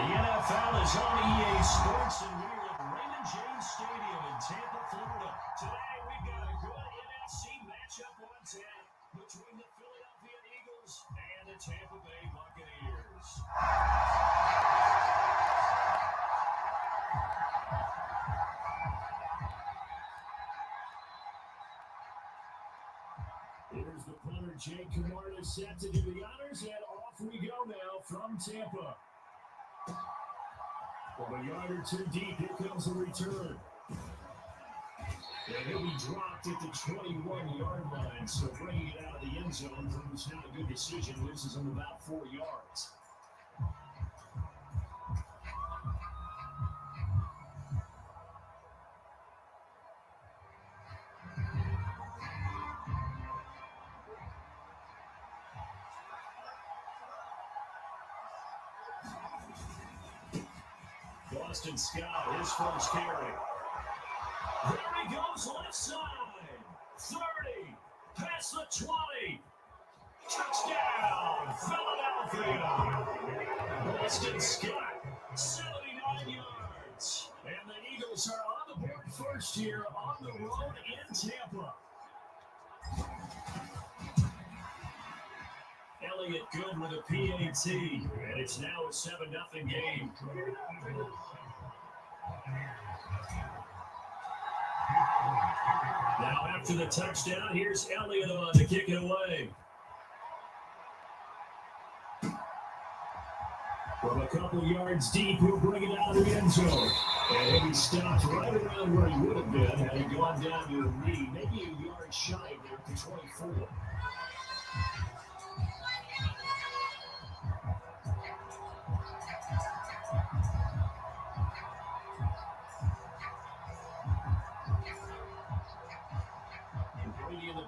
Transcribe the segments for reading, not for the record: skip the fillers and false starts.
NFL is on EA Sports, and we're at Raymond James Stadium in Tampa, Florida. Today, we've got a good NFC matchup on tap between the Philadelphia Eagles and the Tampa Bay Buccaneers. Here's the punter, Jake Camarda, set to do the honors, and off we go now from Tampa. From a yard or two deep, here comes the return. And he'll be dropped at the 21-yard line, so bringing it out of the end zone proves not a good decision, loses him about 4 yards. Boston Scott, his first carry. There he goes, left side. 30, past the 20. Touchdown, Philadelphia. Boston Scott, 79 yards. And the Eagles are on the board first here on the road in Tampa. Elliott good with a PAT, and it's now a 7-0 game. Now after the touchdown, here's Elliott on to kick it away. From a couple yards deep, he'll bring it out of the end zone. And he'll be stopped right around where he would have been had he gone down to a knee, maybe a yard shy there at the 24.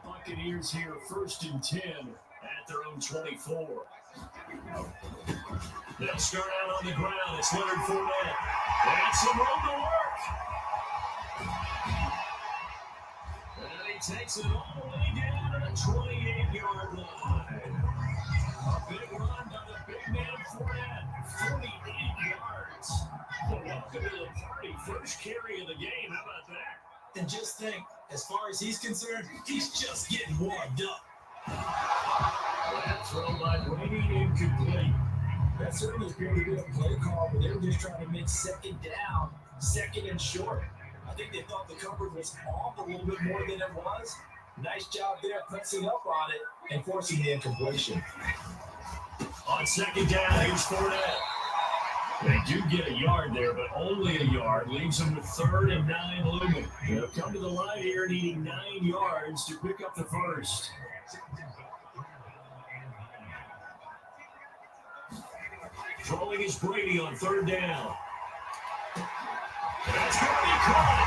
Buccaneers here, 1st and 10 at their own 24. They'll start out on the ground. It's Leonard Fournette. That's some room to work. And he takes it all the way down to the 28-yard line. A big run by the big man Fournette. 48 yards. Well, welcome to the party. First carry of the game. How about that? And just think, as far as he's concerned, he's just getting warmed up. That throw by Brady incomplete. That certainly appeared to be a play call, but they were just trying to make second down, second and short. I think they thought the coverage was off a little bit more than it was. Nice job there pressing up on it and forcing the incompletion. On second down, here's Fournette. They do get a yard there, but only a yard. Leaves them with 3rd and 9 looming. They'll come to the line here needing 9 yards to pick up the first. Throwing is Brady on 3rd down. That's going to be caught.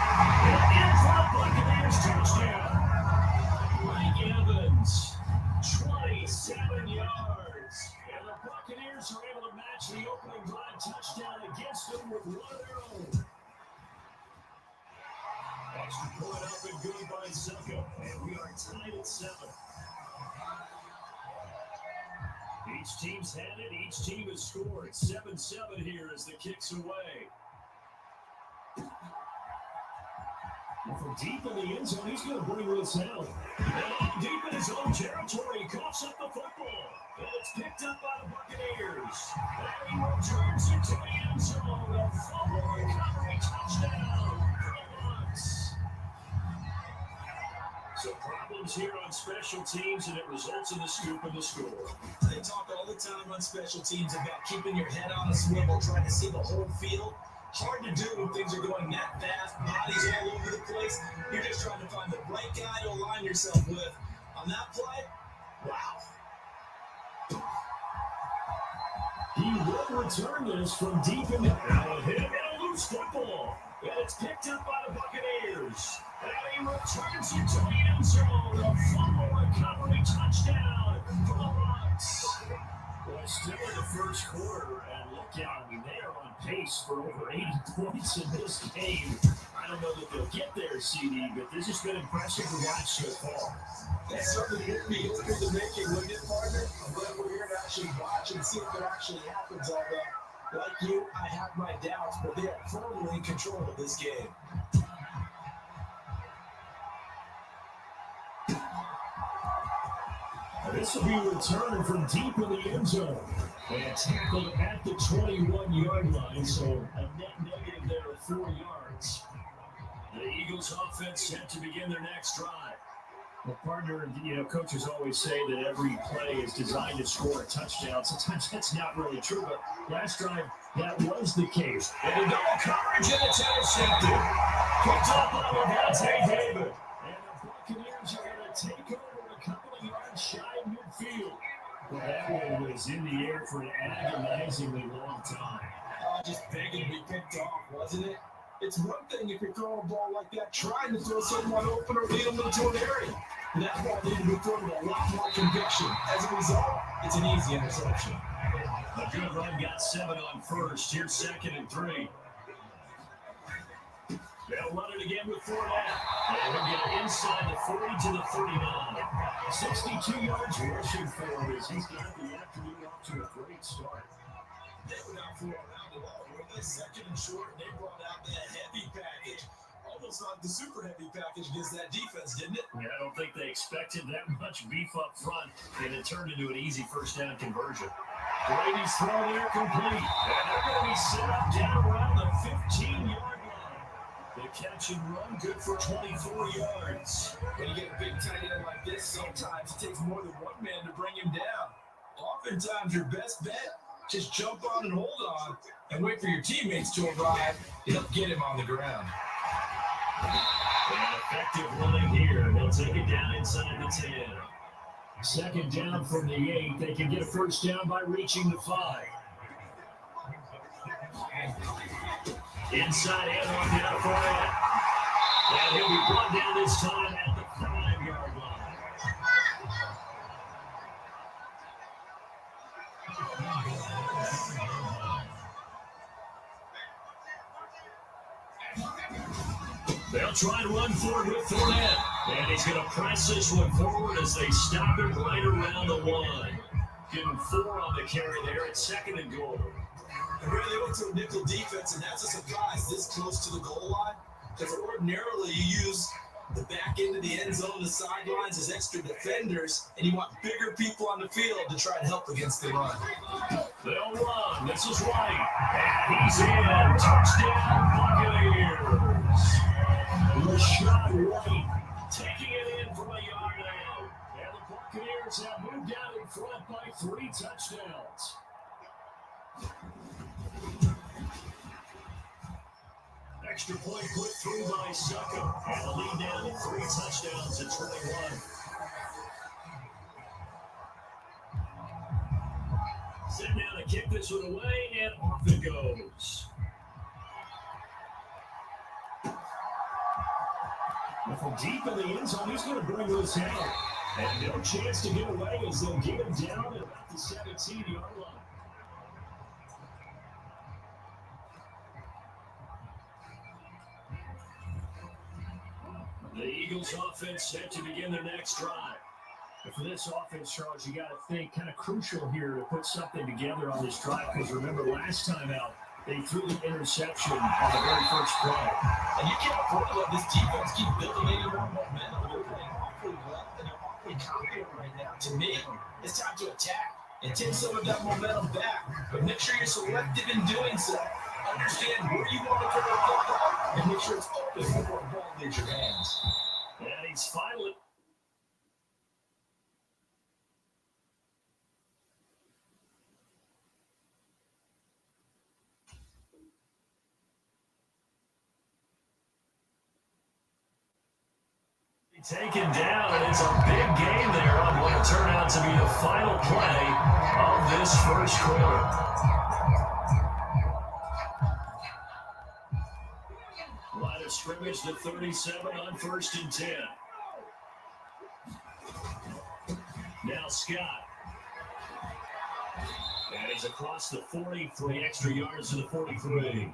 And in for the Buccaneers touchdown. Mike Evans, 27 yards. And the Buccaneers are able to match the opening drive touchdown against them with one of their own. Extra point up and good by Zucco. And we are tied at 7. Each team's had it. Each team has scored. 7-7 here as the kick's away. And from deep in the end zone, he's going to bring this out. And deep in his own territory, he coughs up the football. And it's picked up by the Buccaneers. And he returns it to the end zone. A fumble recovery touchdown for the Bucs. So problems here on special teams, and it results in the scoop and the score. They talk all the time on special teams about keeping your head on a swivel, trying to see the whole field. Hard to do when things are going that fast, bodies all over the place. You're just trying to find the right guy to align yourself with. On that play, wow. He will return this from deep in the now a hit and a loose football. And it's picked up by the Buccaneers. And he returns it to the end zone. A fumble recovery touchdown for the Bucs. Well, still in the first quarter, and look out, I mean, they are on pace for over 80 points in this game. I don't know that they'll get there, CD, but this has been impressive to watch so far. That certainly would be good to make it, wouldn't it, partner? I'm glad we're here to actually watch and see if it actually happens, although Like you, I have my doubts, but they are firmly in control of this game. This will be returned from deep in the end zone. And tackled at the 21-yard line, so a net negative there of 4 yards. The Eagles offense set to begin their next drive. Well, partner, coaches always say that every play is designed to score a touchdown. Sometimes that's not really true, but last drive, that was the case. And a double coverage, and it's intercepted. Picked up by Levante David. And the Buccaneers are going to take over a couple of yards shy of midfield. Well, that one was in the air for an agonizingly long time. Just begging to be picked off, wasn't it? It's one thing if you're throwing a ball like that, trying to throw someone open or lead them into an area. That ball needed to be thrown with a lot more conviction. As a result, it's an easy interception. A good run, got 7 on first. Here's 2nd and 3. They'll run it again with Fournette. And he'll get inside the 40 to the 39. 62 yards rushing for him as he's got the afternoon off to a great start. They were not fooling around at all. Were they 2nd and short, and they brought out that heavy package. Almost like the super heavy package against that defense, didn't it? Yeah, I don't think they expected that much beef up front, and it turned into an easy first down conversion. Brady's throw there complete, and they're going to be set up down around the 15-yard line. The catch and run good for 24 yards. When you get a big tight end like this, sometimes it takes more than one man to bring him down. Oftentimes, your best bet, just jump on and hold on and wait for your teammates to arrive to help get him on the ground. And effective running here. They'll take it down inside the 10. 2nd down from the 8. They can get a first down by reaching the 5. Inside handoff down for it. And he'll be brought down this time at the 5-yard line. They'll try and run for it with Fournette. And he's going to press this one forward as they stop it right around the 1. Give him 4 on the carry there at 2nd and goal. And really, they went to a nickel defense, and that's a surprise this close to the goal line. Because ordinarily, you use the back end of the end zone, the sidelines as extra defenders, and you want bigger people on the field to try to help against the run. They'll run. This is White. And he's in. Touchdown, Buccaneers. Rashad White taking it in from a yard out. And the Buccaneers have moved out in front by 3 touchdowns. Extra point put through by Succo. And the lead down to 3 touchdowns at 21. Sit down to kick this one away, and off it goes. And from deep in the end zone, he's going to bring this out. And no chance to get away as they'll get him down at about the 17-yard line. The Eagles offense set to begin their next drive. And for this offense, Charles, you got to think kind of crucial here to put something together on this drive, because remember last time out, they threw the interception on the very first play. And you can't afford to let this defense keep building any more momentum. They're playing awfully well, and they're awfully confident right now. To me, it's time to attack and take some of that momentum back. But make sure you're selective in doing so. Understand where you want to throw the football, and make sure it's open before the ball leaves your hands. And he's finally... taken down, and it's a big game there on what will turn out to be the final play of this first quarter. Line of scrimmage to 37 on 1st and 10. Now Scott. And he's across the 40, 3 extra yards to the 43.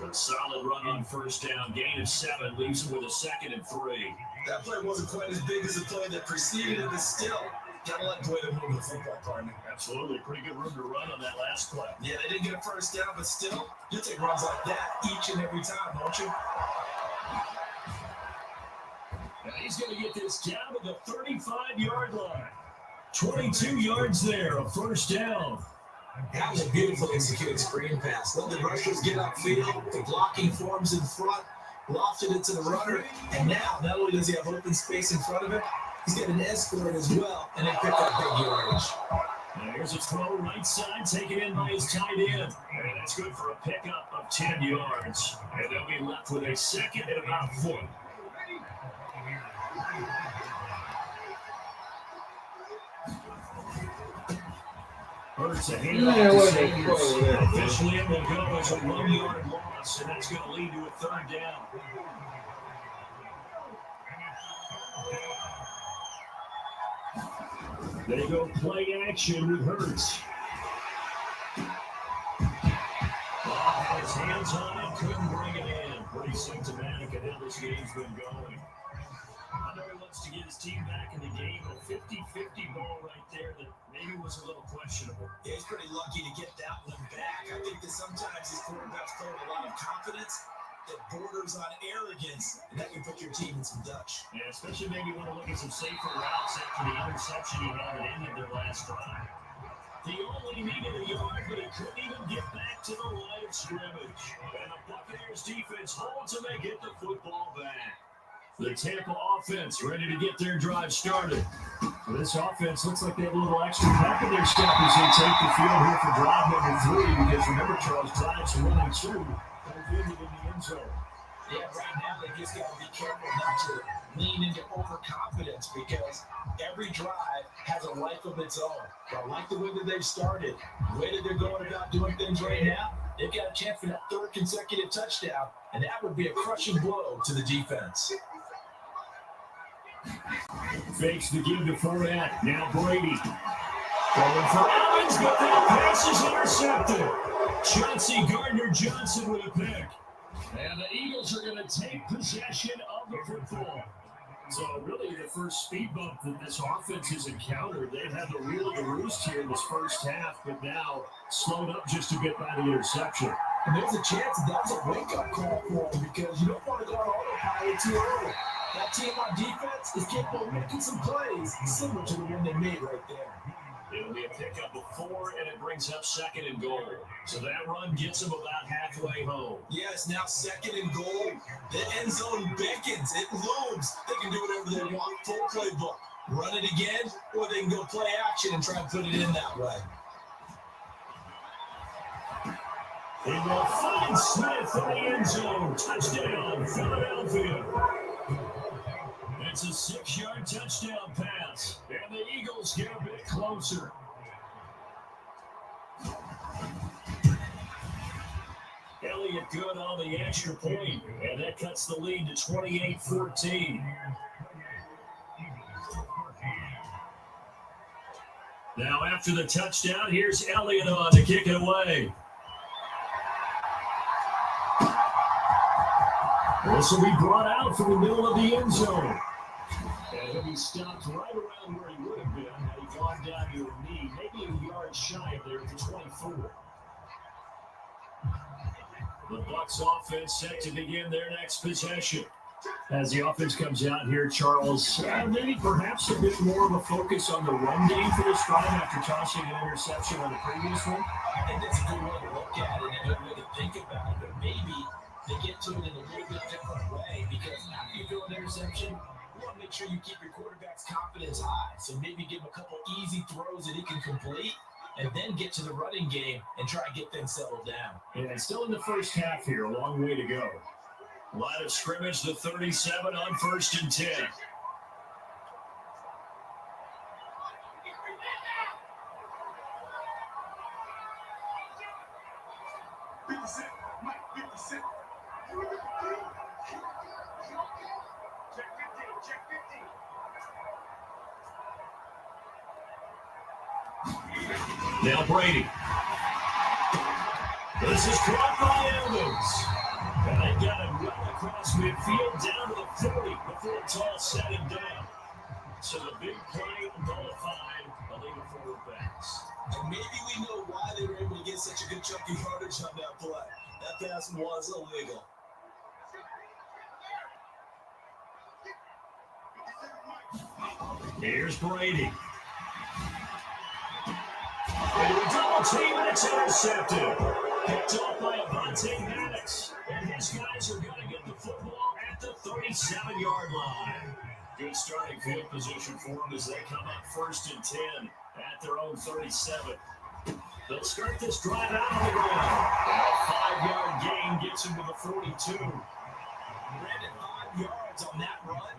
A solid run on 1st down, gain of 7, leaves him with a 2nd and 3. That play wasn't quite as big as the play that preceded it, but still, Gotta let Boyd move the football, partner. Absolutely. Pretty good room to run on that last play. Yeah, they didn't get a first down, but still, you take runs like that each and every time, don't you? And he's going to get this down to the 35-yard line. 22 yards there, a first down. That was a beautiful executed screen pass. Let the rushers get upfield. The blocking forms in front. Lofted it to the runner. And now, not only does he have open space in front of him, he's got an escort as well. And they picked up big yardage. Now here's a throw right side, taken in by his tight end. And that's good for a pickup of 10 yards. And they'll be left with a second and about 4. Hurts a handoff to Sanders. Officially, it will go as a 1-yard loss, and that's going to lead to a third down. They go play action with Hurts. Bob had his hands on it, couldn't bring it in. Pretty symptomatic of how this game's been going. I know he wants to get his team back in the game. A 50-50 ball right there that maybe was a little questionable. Yeah, he's pretty lucky to get that one back. I think that sometimes these quarterbacks play with a lot of confidence that borders on arrogance, and that can put your team in some Dutch. Yeah, especially maybe want to look at some safer routes after the interception he had at the end of their last drive. He only needed a yard, but he couldn't even get back to the line of scrimmage. And the Buccaneers defense holds him and get the football back. The Tampa offense ready to get their drive started. This offense looks like they have a little extra pep in their step as they take the field here for drive number 3. Because remember, Charles, drives 1 and 2. They're in the end zone. Yeah, right now they just got to be careful not to lean into overconfidence because every drive has a life of its own. I like the way that they've started, the way that they're going about doing things right now. They've got a chance for that 3rd consecutive touchdown, and that would be a crushing blow to the defense. Fakes the give to Fournette. Now Brady. Going for Evans, but that pass is intercepted. Chauncey Gardner-Johnson with a pick. And the Eagles are going to take possession of the football. So really the first speed bump that this offense has encountered. They've had the rule of the roost here in this first half, but now slowed up just a bit by the interception. And there's a chance that's a wake-up call for them because you don't want to go on autopilot too early. That team on defense is capable of making some plays similar to the one they made right there. It'll be a pickup of 4, and it brings up 2nd and goal. So that run gets them about halfway home. Yes, now 2nd and goal. The end zone beckons. It looms. They can do whatever they want. Full playbook. Run it again, or they can go play action and try and put it in that way. They will find Smith in the end zone. Touchdown, Philadelphia. It's a 6-yard touchdown pass, and the Eagles get a bit closer. Elliott good on the extra point, and that cuts the lead to 28-14. Now after the touchdown, here's Elliott on to kick it away. This will be brought out from the middle of the end zone. And he'll be stopped right around where he would have been had he gone down to a knee, maybe a yard shy of there at the 24. The Bucs offense set to begin their next possession. As the offense comes out here, Charles, maybe perhaps a bit more of a focus on the run game for this drive after tossing an interception on the previous one. I think that's a good way to look at it and a good way to think about it, but maybe they get to it in a little bit different way because after you throw an interception, you want to make sure you keep your quarterback's confidence high. So maybe give him a couple easy throws that he can complete and then get to the running game and try and get things settled down. And still in the first half here, a long way to go. Line of scrimmage, the 37 on 1st and 10. Now Brady. This is caught by Evans. And they got him well across midfield down to the 40 before it's all said and done. So the big play nullified And maybe we know why they were able to get such a good chunk of yardage on that play. That pass was illegal. Here's Brady. And we double team, and it's intercepted. Picked off by Madden23. And his guys are going to get the football at the 37-yard line. Good starting field position for them as they come up 1st and 10 at their own 37. They'll start this drive out on the ground. A 5-yard gain gets him to the 42. Brandon, 5 yards on that run.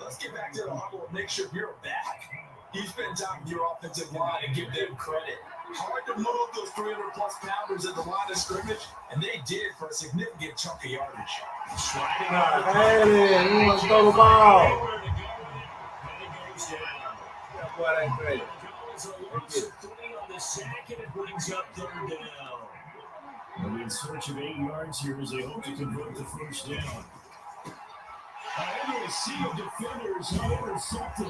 Let's get back to the huddle and make sure you're back. You spend time with your offensive line and give them credit. Hard to move those 300-plus pounders at the line of scrimmage, and they did for a significant chunk of yardage. Sliding Hey, you want to throw the ball? And it goes down. That boy ain't great. Goes a loss of 3 on the sack, and it brings up 3rd down. They'll be in search of 8 yards here as they hope to convert the 1st down. Under a sea of defenders, he intercepted.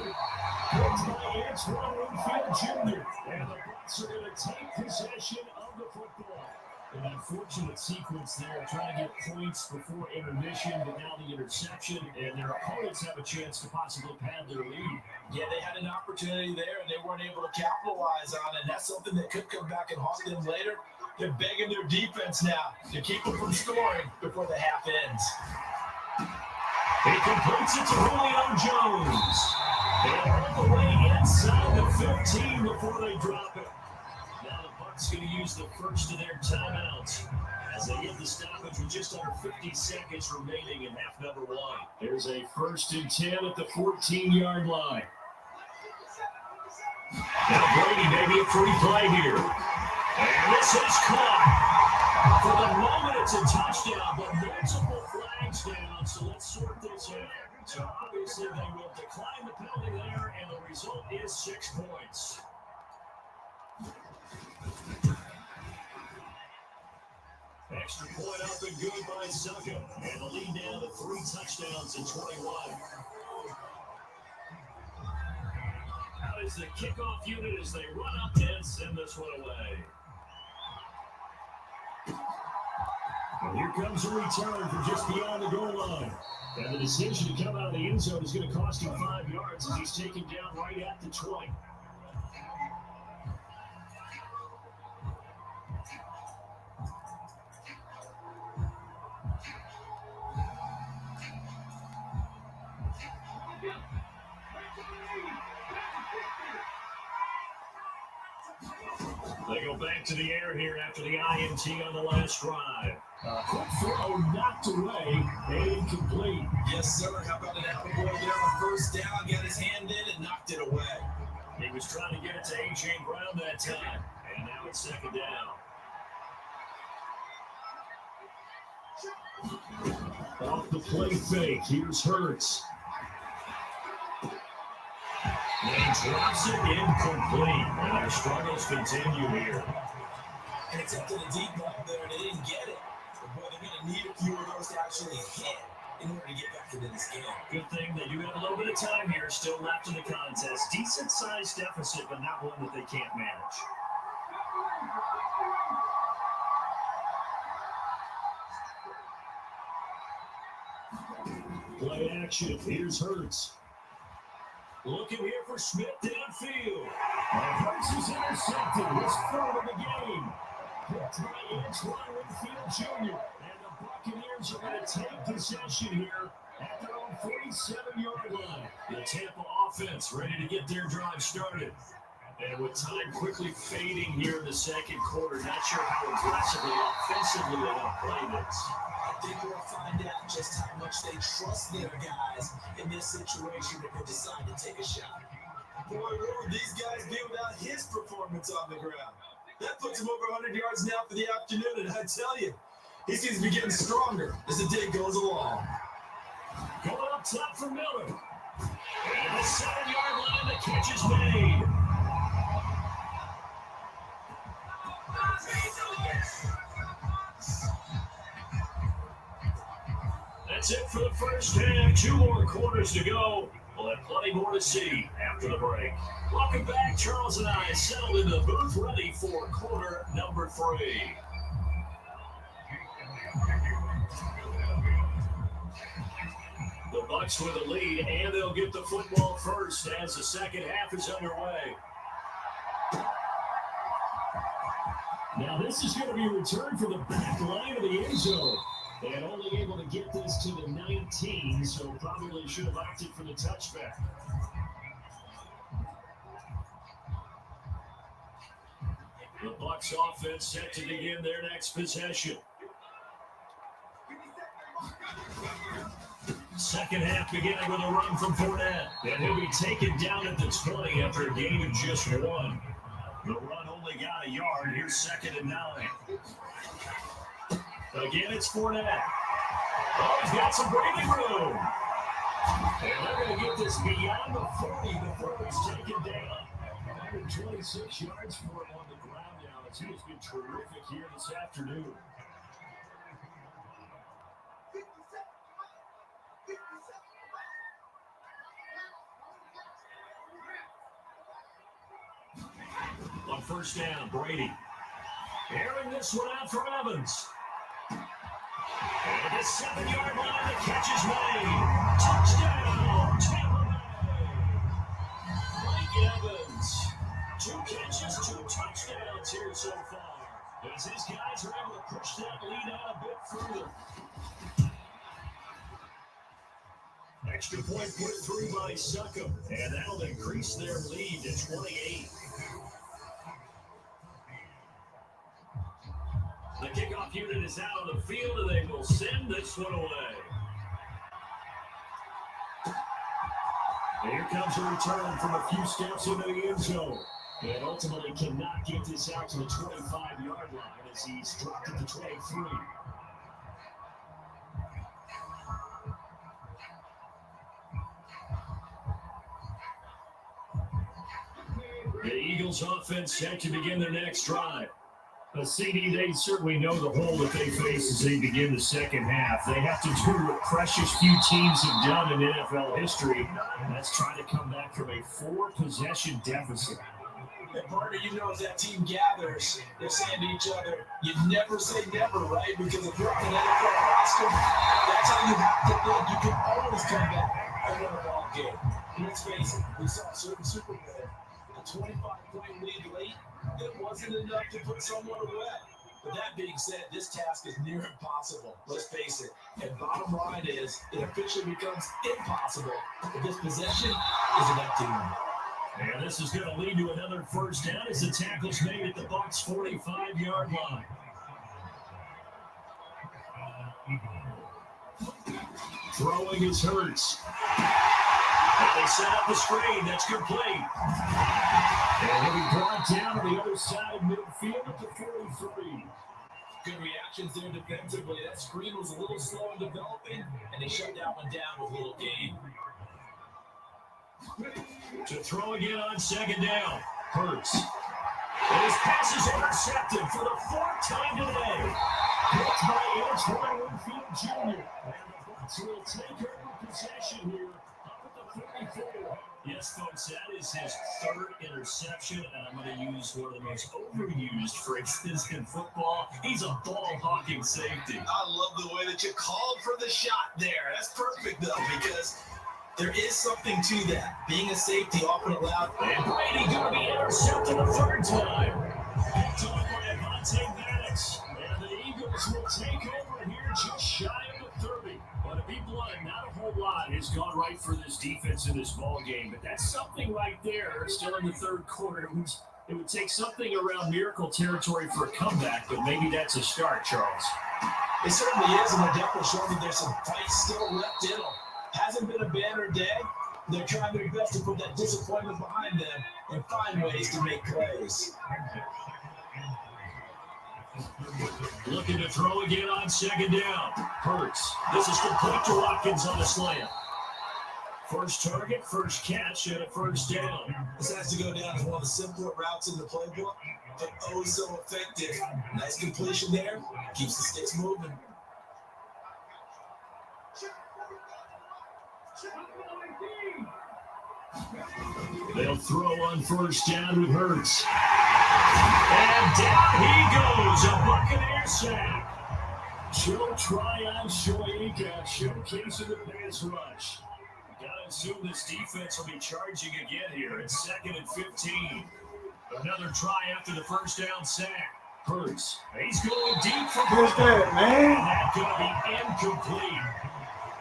Picked by Antoine Winfield Jr. And the Bucs are going to take possession of the football. An unfortunate sequence there, trying to get points before intermission, but now the interception, and their opponents have a chance to possibly pad their lead. Yeah, they had an opportunity there, and they weren't able to capitalize on it. And that's something that could come back and haunt them later. They're begging their defense now to keep them from scoring before the half ends. He completes it to Julio Jones. And all the way inside the 15 before they drop it. Now the Bucs going to use the first of their timeouts as they get the stoppage with just under 50 seconds remaining in half number 1. There's a 1st and 10 at the 14-yard line. Now Brady maybe a free play here. And this is caught. For the moment, it's a touchdown, but multiple flags down, so let's sort this out. So obviously they will decline the penalty there, and the result is 6 points. Extra point up and good by Zucker, and the lead down to 3 touchdowns in 21. Out is the kickoff unit as they run up and send this one away. And here comes a return from just beyond the goal line. And the decision to come out of the end zone is going to cost him 5 yards as he's taken down right at the 20. They go back to the air here after the INT on the last drive. Quick throw knocked away and incomplete. Yes, sir. How about an attaboy there on 1st down? Got his hand in and knocked it away. He was trying to get it to A.J. Brown that time, and now it's 2nd down. Off the play fake, here's Hurts. And he drops it incomplete. And their struggles continue here. And it's up to the deep ball there, and they didn't get it. But boy, they're going to need a few of those to actually hit in order to get back into this game. Good thing they do have a little bit of time here still left in the contest. Decent-sized deficit, but not one that they can't manage. Play action. Here's Hurts. Looking here for Smith downfield. And Hurts is intercepted. His 3rd of the game. Picked by Antoine Winfield Jr. And the Buccaneers are going to take possession here at their own 47-yard line. The Tampa offense ready to get their drive started. And with time quickly fading here in the 2nd quarter, not sure how aggressively, offensively they want to play this. I think we'll find out just how much they trust their guys in this situation if they decide to take a shot. Boy, what would these guys do without his performance on the ground? That puts him over 100 yards now for the afternoon, and I tell you, he seems to be getting stronger as the day goes along. Going up top for Miller. And the 7-yard line, the catch is made. That's it for the 1st half. 2 more quarters to go. We'll have plenty more to see after after the break. Welcome back. Charles and I settled in the booth ready for quarter number 3. The Bucs with a lead, and they'll get the football first as the second half is underway. Now this is going to be a return from the back line of the end zone. And only able to get this to the 19, so probably should have opted for the touchback. The Bucs offense set to begin their next possession. Second half beginning with a run from Fournette. And he'll be taken down at the 20 after a gain of just 1. The run only got a yard. Here's 2nd and 9. Again, it's Fournette. Oh, he's got some breathing room. And they're going to get this beyond the 40 before he's taken down. 126 yards for him on the ground now, as he has been terrific here this afternoon. On first down, Brady. Airing this one out for Evans. And the 7-yard line, the catch is made. Touchdown, Tampa Bay. Mike Evans. 2 catches, 2 touchdowns here so far, as his guys are able to push that lead out a bit further. Extra point put through by Succop, and that'll increase their lead to 28. The kickoff unit is out on the field, and they will send this one away. And here comes a return from a few steps into the end zone. And ultimately cannot get this out to the 25-yard line as he's dropped at the 23. The Eagles offense set to begin their next drive. CD, they certainly know the hole that they face as they begin the second half. They have to do what precious few teams have done in NFL history, and that's trying to come back from a 4-possession deficit. And partner, you know, as that team gathers, they're saying to each other, you never say never, right? Because if you're on an NFL roster, that's how you have to think. You can always come back and win a ball game. And let's face it, we saw a certain Super Bowl, a 25-point lead late. It wasn't enough to put someone away. But that being said, this task is near impossible. Let's face it. And bottom line is, it officially becomes impossible if this possession is an empty one. And this is going to lead to another first down as the tackle's made at the Bucs' 45-yard line. Throwing is Hurts. And they set up the screen. That's complete. And he'll be brought down on the other side of midfield at the 43. Good reactions there defensively. That screen was a little slow in developing, and they shut that one down with a little gain. To throw again on second down. Hurts. And his pass is intercepted for the 4th time today. Picked by Antoine Winfield Jr. And the Bucs will take over possession here up at the 44. Yes, folks, that is his 3rd interception, and I'm going to use one of the most overused phrases in football. He's a ball-hawking safety. I love the way that you called for the shot there. That's perfect, though, because there is something to that. Being a safety often allowed. And Brady going to be intercepted a 3rd time. Picked on by Vontae Maddox. And the Eagles will take over here just shy of the 30. But to be blunt, not a whole lot has gone right for this defense in this ball game. But that's something right there, still in the 3rd quarter. It would take something around miracle territory for a comeback, but maybe that's a start, Charles. It certainly is, and they're definitely showing that there's some fight still left in them. Hasn't been a banner day. They're trying their best to put that disappointment behind them and find ways to make plays. Looking to throw again on second down. Hurts. This is complete to Watkins on the slant. First target, first catch, and a first down. This has to go down as one of the simpler routes in the playbook, but oh so effective. Nice completion there. Keeps the sticks moving. They'll throw on first down with Hurts. And down he goes, a Buccaneer sack. She'll try on Shoyinka, showcasing the pass rush. Gotta assume this defense will be charging again here at 2nd and 15. Another try after the first down sack. Hurts, he's going deep for Who's that, man? And that's going to be incomplete.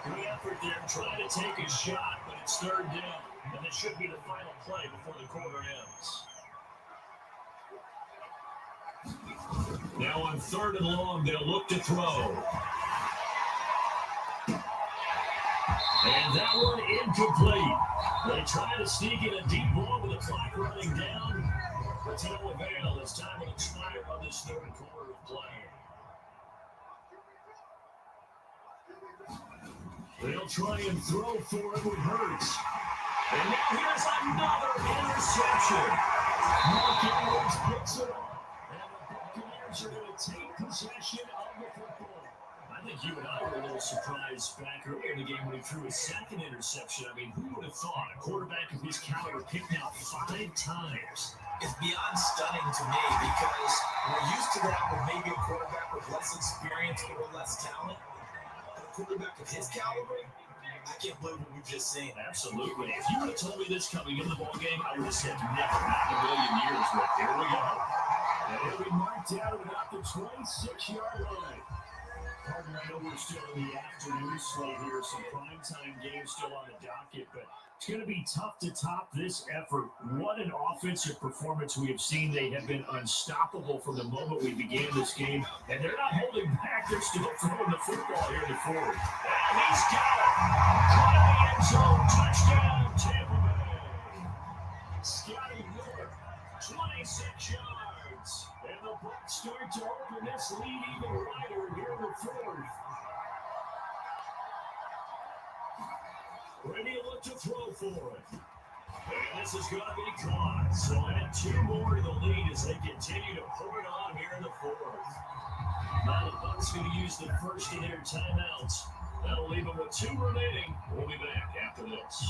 Good effort there, trying to take a shot, but it's 3rd down. And this should be the final play before the quarter ends. Now on 3rd and long, they'll look to throw. And that one incomplete. They try to sneak in a deep ball with the clock running down. But to no avail, as time will expire on this 3rd quarter of play. They'll try and throw for it with Hurts. And now here's another interception. Mark Edwards picks it off. And the Buccaneers are going to take possession of the football. I think you and I were a little surprised back earlier in the game when he threw his 2nd interception. I mean, who would have thought a quarterback of his caliber picked out 5 times? It's beyond stunning to me because we're used to that with maybe a quarterback with less experience or less talent. But a quarterback of his caliber, I can't believe what we've just seen. Absolutely. If you would have told me this coming into the ballgame, I would have said never, not in a million years. But here we go. And he'll be marked out at about the 26-yard line. Partner, I know we're still in the afternoon slate here, some primetime games still on the docket, but it's going to be tough to top this effort. What an offensive performance we have seen. They have been unstoppable from the moment we began this game, and they're not holding back. They're still throwing the football here in the 4th. And he's got it. Caught in the end zone. Touchdown, Tampa Bay. Scotty Miller, 26 yards. And the Bucs start to open this lead even wider here in the 4th. Ready to look to throw for it. And this is going to be caught. So add 2 more to the lead as they continue to pour it on here in the 4th. Now the Bucs going to use the first of their timeouts. That'll leave them with 2 remaining. We'll be back after this.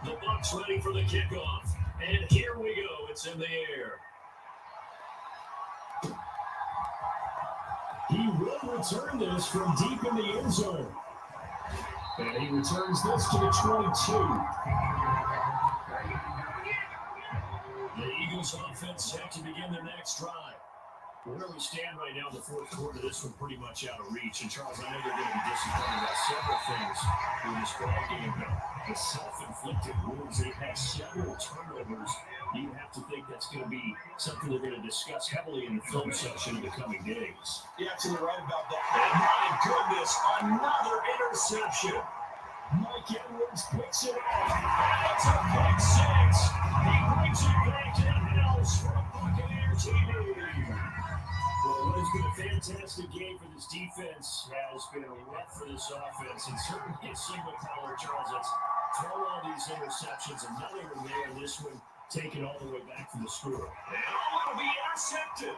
The Bucs ready for the kickoff. And here we go. It's in the air. He will return this from deep in the end zone. And he returns this to the 22. The Eagles offense set to begin their next drive. Where we stand right now in the 4th quarter, this one pretty much out of reach. And Charles, I know they're going to be disappointed about several things in this ball game, but the self-inflicted wounds, they've had several turnovers. You have to think that's going to be something they're going to discuss heavily in the film section in the coming days. You're absolutely right about that. And my goodness, another interception. Mike Edwards picks it off. That's a pick 6. He brings it back in-house for a Buccaneer TV. Well, what has been a fantastic game for this defense has been a rough for this offense, and certainly a single caller, Charles, that's thrown all these interceptions, another one there, and this one taken all the way back from the score. And will be intercepted.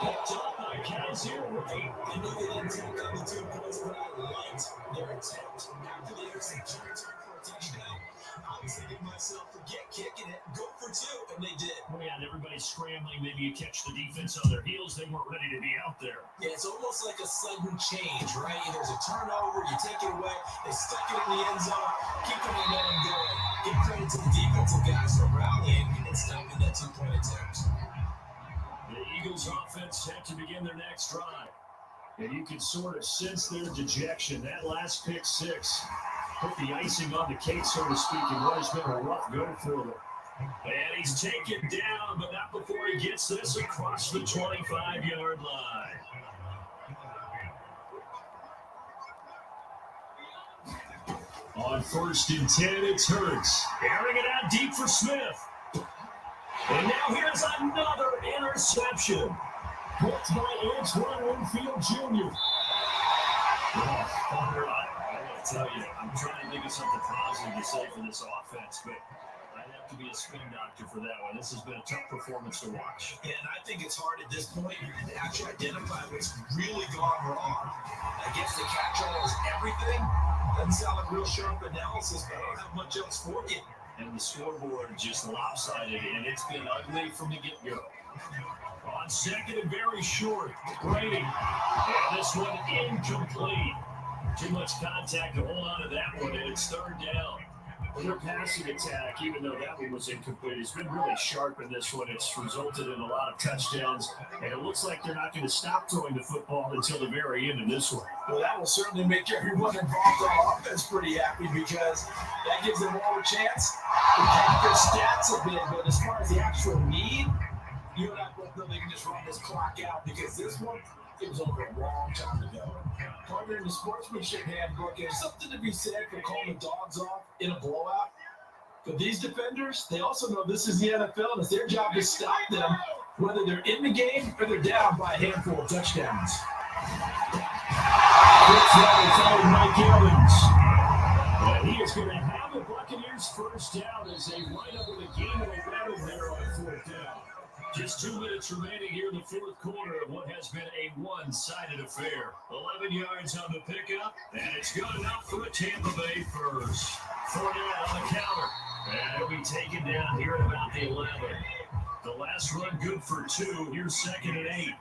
Picked up by Kaiser White. I know they didn't take on the 2 points, but I liked their attempt after the interception return for a touchdown. I was thinking to myself, forget kicking it, go for 2, and they did. Well, yeah, and everybody's scrambling. Maybe you catch the defense on their heels. They weren't ready to be out there. Yeah, it's almost like a sudden change, right? There's a turnover, you take it away, they stuck it in the end zone, keep the momentum going. Give credit to the defensive guys for rallying and stopping that 2-point attempt. The Eagles offense set to begin their next drive. And you can sort of sense their dejection. That last pick 6 put the icing on the cake, so to speak, and what has been a rough go for them. And he's taken down, but not before he gets this across the 25-yard line. On 1st and 10, it's Hurts. Airing it out deep for Smith. And now here's another interception. Picked by Antoine Winfield Jr. I tell you, I'm trying to think of something positive to say for this offense, but I'd have to be a spin doctor for that one. This has been a tough performance to watch. And I think it's hard at this point to actually identify what's really gone wrong. I guess the catch-all is everything. Doesn't sound like real sharp analysis, but I don't have much else for you. And the scoreboard just lopsided, and it's been ugly from the get-go. On second and very short, Brady. And this one incomplete. Too much contact to hold on to that one, and it's third down. Well, their passing attack, even though that one was incomplete, has been really sharp in this one. It's resulted in a lot of touchdowns, and it looks like they're not going to stop throwing the football until the very end of this one. Well, that will certainly make everyone involved on offense pretty happy because that gives them all a chance to pad their stats a bit. But as far as the actual need, you and I both know they can just run this clock out because this one, it was over a long time ago. Partner, in the sportsmanship handbook, there's something to be said for calling the dogs off in a blowout. But these defenders, they also know this is the NFL, and it's their job to stop them, whether they're in the game or they're down by a handful of touchdowns. Quick throw from Mike Evans. And he is going to have the Buccaneers first down as they wind up with a game of 11 there on fourth down. Just 2 minutes remaining here in the fourth quarter of what has been a one-sided affair. 11 yards on the pickup, and it's good enough for a Tampa Bay first. Fournette on the counter, and he'll be taken down here at about the 11. The last run good for 2. Here's second and 8.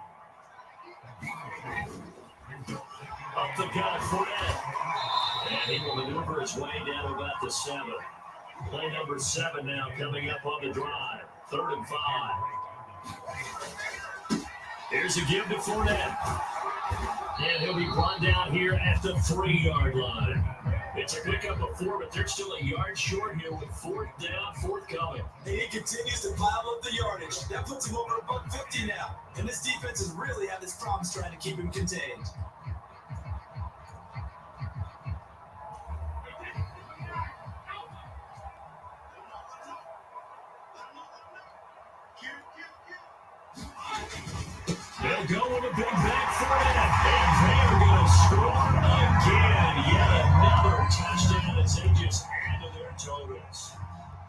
Up the gut, Fournette. And he will maneuver his way down to about the 7. Play number 7 now coming up on the drive. 3rd and 5. Here's a give to Fournette. And he'll be brought down here at the 3-yard line. It's a pickup of 4, but they're still a yard short here with 4th down, 4th coming. And he continues to pile up the yardage. That puts him over $150 now. And this defense has really had its problems trying to keep him contained. They'll go with a big back for it, and they're going to score again. Yet another touchdown as they just add to their totals.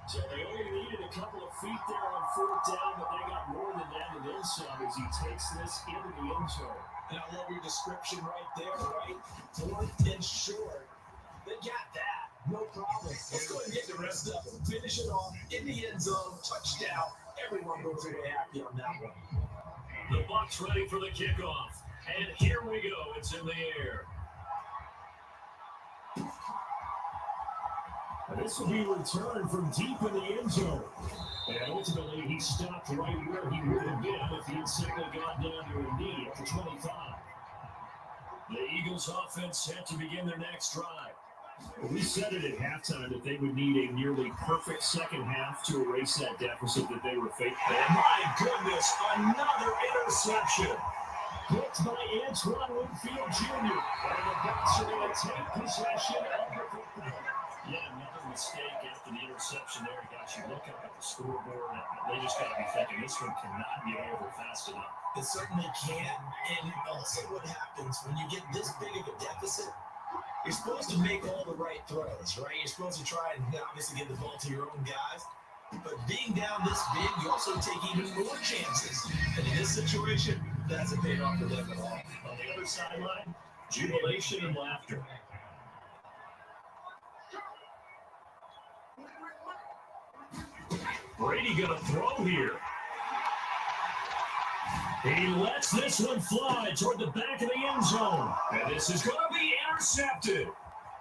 So they only needed a couple of feet there on 4th down, but they got more than that and then some as he takes this into the end zone. And I love your description right there, right? 4th and short. They got that. No problem. Let's go ahead and get the rest of them. Finish it off in the end zone. Touchdown. Everyone goes away happy on that one. The Bucs ready for the kickoff. And here we go. It's in the air. And this will be returned from deep in the end zone. And ultimately, he stopped right where he would have been if he had simply gone down to a knee at the 25. The Eagles offense set to begin their next drive. We said it at halftime that they would need a nearly perfect second half to erase that deficit that they were facing. And my goodness, another interception. Picked by Antoine Winfield Jr. And the Bucs are going to take possession of the football. Yeah, another mistake after the interception there. Got you look up at the scoreboard. They just got to be thinking this one cannot get over fast enough. It certainly can. And also what happens when you get this big of a deficit, you're supposed to make all the right throws, right? You're supposed to try and obviously get the ball to your own guys. But being down this big, you also take even more chances. And in this situation, that hasn't paid off for them at all. On the other sideline, jubilation and laughter. Brady going to throw here. He lets this one fly toward the back of the end zone. And this is going to be intercepted.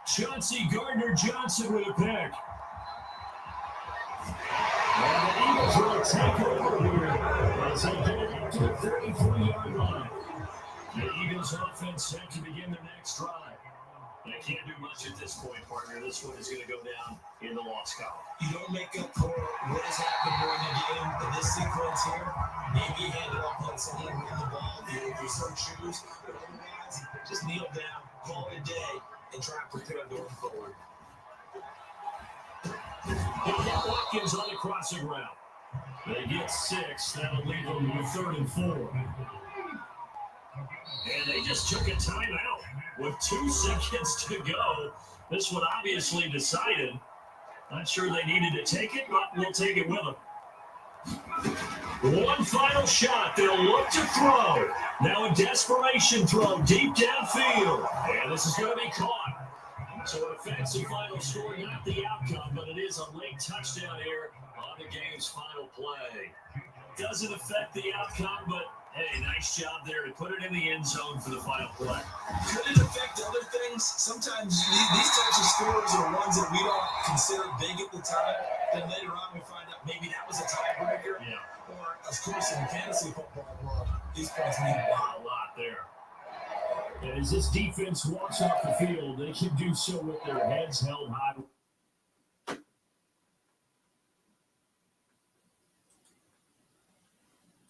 Chauncey Gardner-Johnson with a pick. And the Eagles will take over here as they get it up to the 33-yard line. The Eagles offense set to begin their next drive. They can't do much at this point, partner. This one is going to go down in the loss column. You don't make up for what has happened during the game in this sequence here. Maybe hand it off on someone with the ball if you so choose. But otherwise, just kneel down, call it a day, and try and prepare going forward. They get Watkins on the crossing route. They get 6. That'll leave them with 3rd and 4. And they just took a timeout with 2 seconds to go. This one obviously decided. Not sure they needed to take it, but we'll take it with them. One final shot. They'll look to throw. Now a desperation throw deep downfield. And this is going to be caught. So an offensive final score, not the outcome, but it is a late touchdown here on the game's final play. Doesn't affect the outcome, but hey, nice job there to put it in the end zone for the final play. Could it affect other things? Sometimes these types of scores are ones that we don't consider big at the time. Then later on we find out maybe that was a tiebreaker. Yeah. Or, of course, in the fantasy football world, these points mean a lot there. And as this defense walks off the field, they can do so with their heads held high.